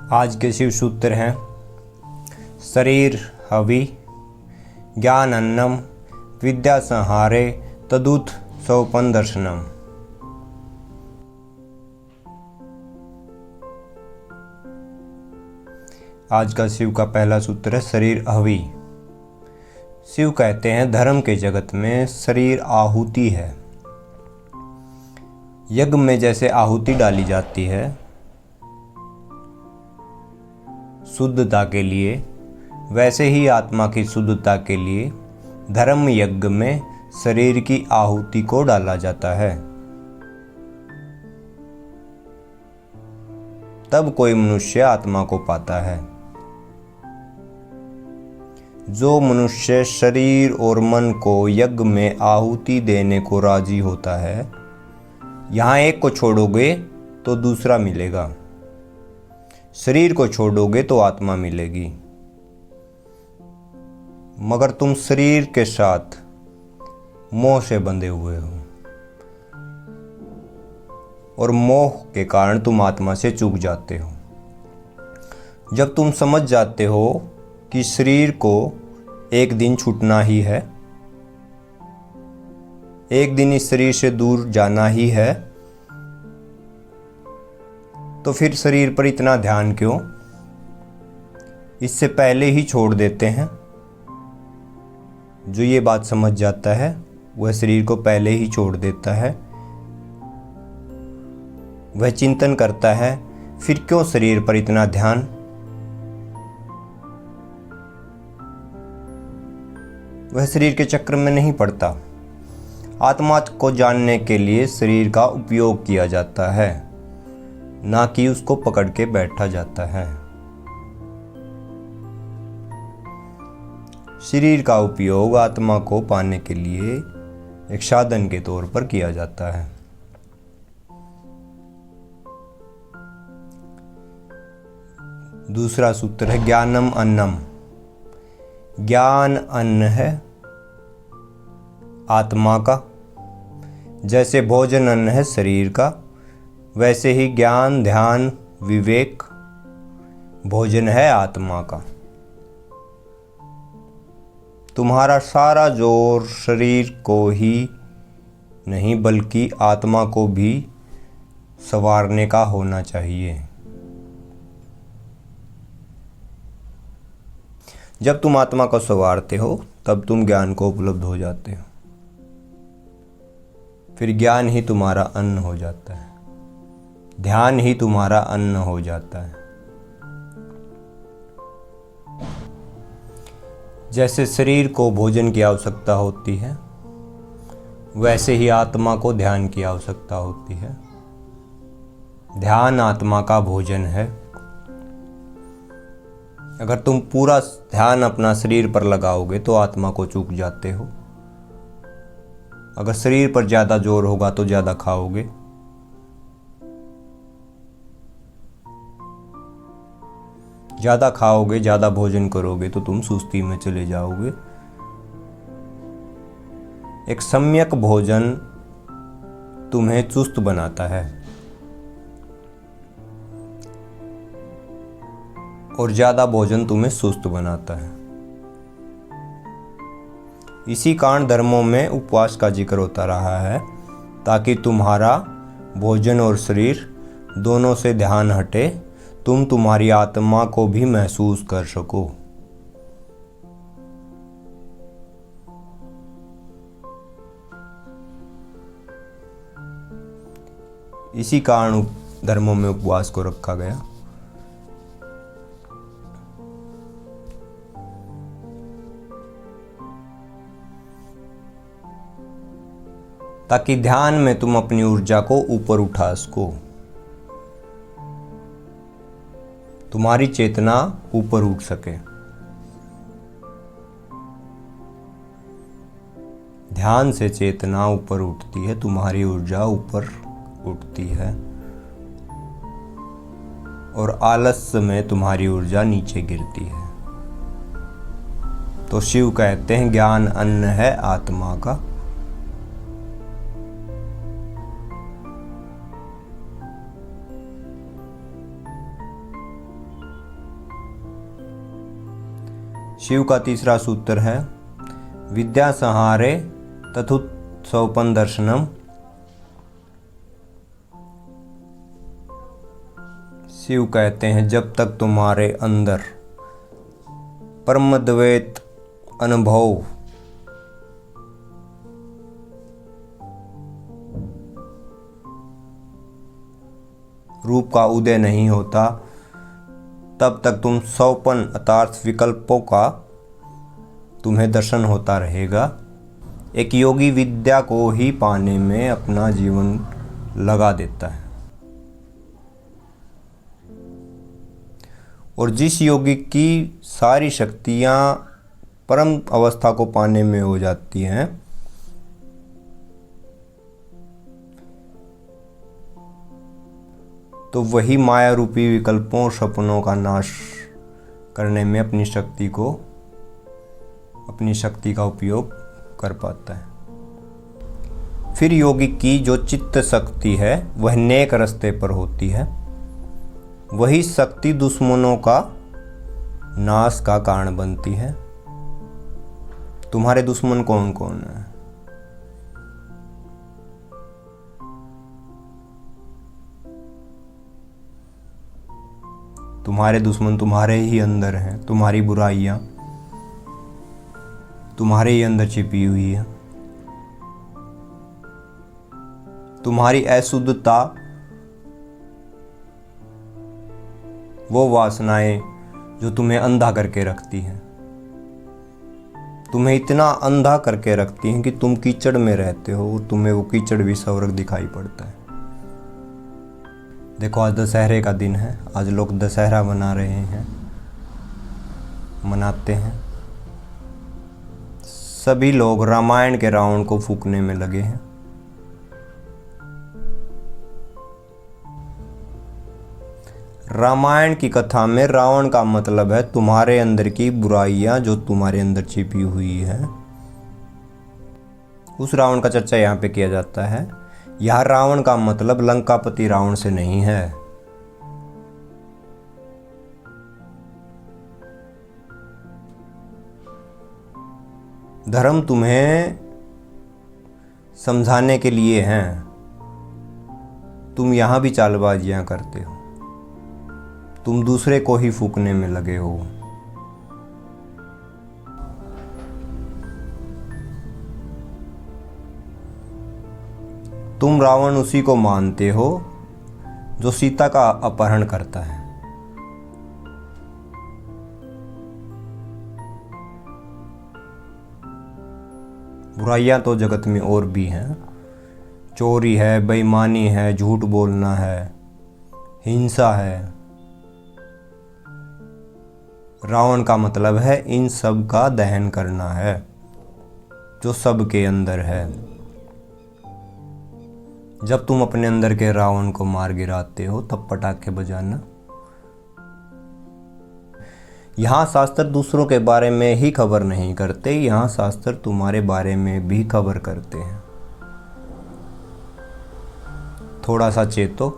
आज के शिव सूत्र हैं शरीर हवि ज्ञान अन्नम विद्या संहारे तदुत सोपन दर्शनम। आज का शिव का पहला सूत्र है शरीर हवि। शिव कहते हैं धर्म के जगत में शरीर आहुति है। यज्ञ में जैसे आहुति डाली जाती है शुद्धता के लिए, वैसे ही आत्मा की शुद्धता के लिए धर्म यज्ञ में शरीर की आहुति को डाला जाता है। तब कोई मनुष्य आत्मा को पाता है। जो मनुष्य शरीर और मन को यज्ञ में आहुति देने को राजी होता है, यहाँ एक को छोड़ोगे तो दूसरा मिलेगा, शरीर को छोड़ोगे तो आत्मा मिलेगी। मगर तुम शरीर के साथ मोह से बंधे हुए हो और मोह के कारण तुम आत्मा से चूक जाते हो। जब तुम समझ जाते हो कि शरीर को एक दिन छूटना ही है, एक दिन इस शरीर से दूर जाना ही है, तो फिर शरीर पर इतना ध्यान क्यों? इससे पहले ही छोड़ देते हैं। जो ये बात समझ जाता है वह शरीर को पहले ही छोड़ देता है। वह चिंतन करता है फिर क्यों शरीर पर इतना ध्यान। वह शरीर के चक्र में नहीं पड़ता। आत्मा को जानने के लिए शरीर का उपयोग किया जाता है, ना कि उसको पकड़ के बैठा जाता है। शरीर का उपयोग आत्मा को पाने के लिए एक साधन के तौर पर किया जाता है। दूसरा सूत्र है ज्ञानम अन्नम। ज्ञान अन्न है आत्मा का। जैसे भोजन अन्न है शरीर का, वैसे ही ज्ञान ध्यान विवेक भोजन है आत्मा का। तुम्हारा सारा जोर शरीर को ही नहीं बल्कि आत्मा को भी संवारने का होना चाहिए। जब तुम आत्मा को संवारते हो तब तुम ज्ञान को उपलब्ध हो जाते हो। फिर ज्ञान ही तुम्हारा अन्न हो जाता है, ध्यान ही तुम्हारा अन्न हो जाता है। जैसे शरीर को भोजन की आवश्यकता होती है, वैसे ही आत्मा को ध्यान की आवश्यकता होती है। ध्यान आत्मा का भोजन है। अगर तुम पूरा ध्यान अपना शरीर पर लगाओगे तो आत्मा को चूक जाते हो। अगर शरीर पर ज़्यादा जोर होगा तो ज़्यादा खाओगे। ज़्यादा खाओगे, ज़्यादा भोजन करोगे तो तुम सुस्ती में चले जाओगे। एक सम्यक भोजन तुम्हें चुस्त बनाता है और ज़्यादा भोजन तुम्हें सुस्त बनाता है। इसी कारण धर्मों में उपवास का जिक्र होता रहा है, ताकि तुम्हारा भोजन और शरीर दोनों से ध्यान हटे, तुम तुम्हारी आत्मा को भी महसूस कर सको। इसी कारण धर्मों में उपवास को रखा गया। ताकि ध्यान में तुम अपनी ऊर्जा को ऊपर उठा सको, तुम्हारी चेतना ऊपर उठ सके। ध्यान से चेतना ऊपर उठती है, तुम्हारी ऊर्जा ऊपर उठती है और आलस्य में तुम्हारी ऊर्जा नीचे गिरती है। तो शिव कहते हैं ज्ञान अन्न है आत्मा का। शिव का तीसरा सूत्र है विद्या संहारे तथुत्सवपन दर्शनम। शिव कहते हैं जब तक तुम्हारे अंदर परमद्वैत अनुभव रूप का उदय नहीं होता, तब तक तुम सौपन अर्थात विकल्पों का तुम्हें दर्शन होता रहेगा। एक योगी विद्या को ही पाने में अपना जीवन लगा देता है, और जिस योगी की सारी शक्तियाँ परम अवस्था को पाने में हो जाती हैं, तो वही माया रूपी विकल्पों और सपनों का नाश करने में अपनी शक्ति का उपयोग कर पाता है। फिर योगी की जो चित्त शक्ति है वह नेक रास्ते पर होती है। वही शक्ति दुश्मनों का नाश का कारण बनती है। तुम्हारे दुश्मन कौन कौन है? तुम्हारे दुश्मन तुम्हारे ही अंदर हैं। तुम्हारी बुराइयां तुम्हारे ही अंदर छिपी हुई है। तुम्हारी अशुद्धता, वो वासनाएं जो तुम्हें अंधा करके रखती हैं, तुम्हें इतना अंधा करके रखती हैं कि तुम कीचड़ में रहते हो और तुम्हें वो कीचड़ भी स्वर्ग दिखाई पड़ता है। देखो आज दशहरे का दिन है। आज लोग दशहरा मना रहे हैं, मनाते हैं। सभी लोग रामायण के रावण को फूंकने में लगे हैं। रामायण की कथा में रावण का मतलब है तुम्हारे अंदर की बुराइयां जो तुम्हारे अंदर छिपी हुई है। उस रावण का चर्चा यहाँ पे किया जाता है। यह रावण का मतलब लंकापति रावण से नहीं है। धर्म तुम्हें समझाने के लिए है। तुम यहां भी चालबाजियां करते हो, तुम दूसरे को ही फूंकने में लगे हो। तुम रावण उसी को मानते हो जो सीता का अपहरण करता है। बुराइयां तो जगत में और भी हैं। चोरी है, बेईमानी है, झूठ बोलना है, हिंसा है। रावण का मतलब है इन सब का दहन करना है जो सबके अंदर है। जब तुम अपने अंदर के रावण को मार गिराते हो तब पटाखे बजाना। यहाँ शास्त्र दूसरों के बारे में ही खबर नहीं करते, यहाँ शास्त्र तुम्हारे बारे में भी खबर करते हैं। थोड़ा सा चेतो।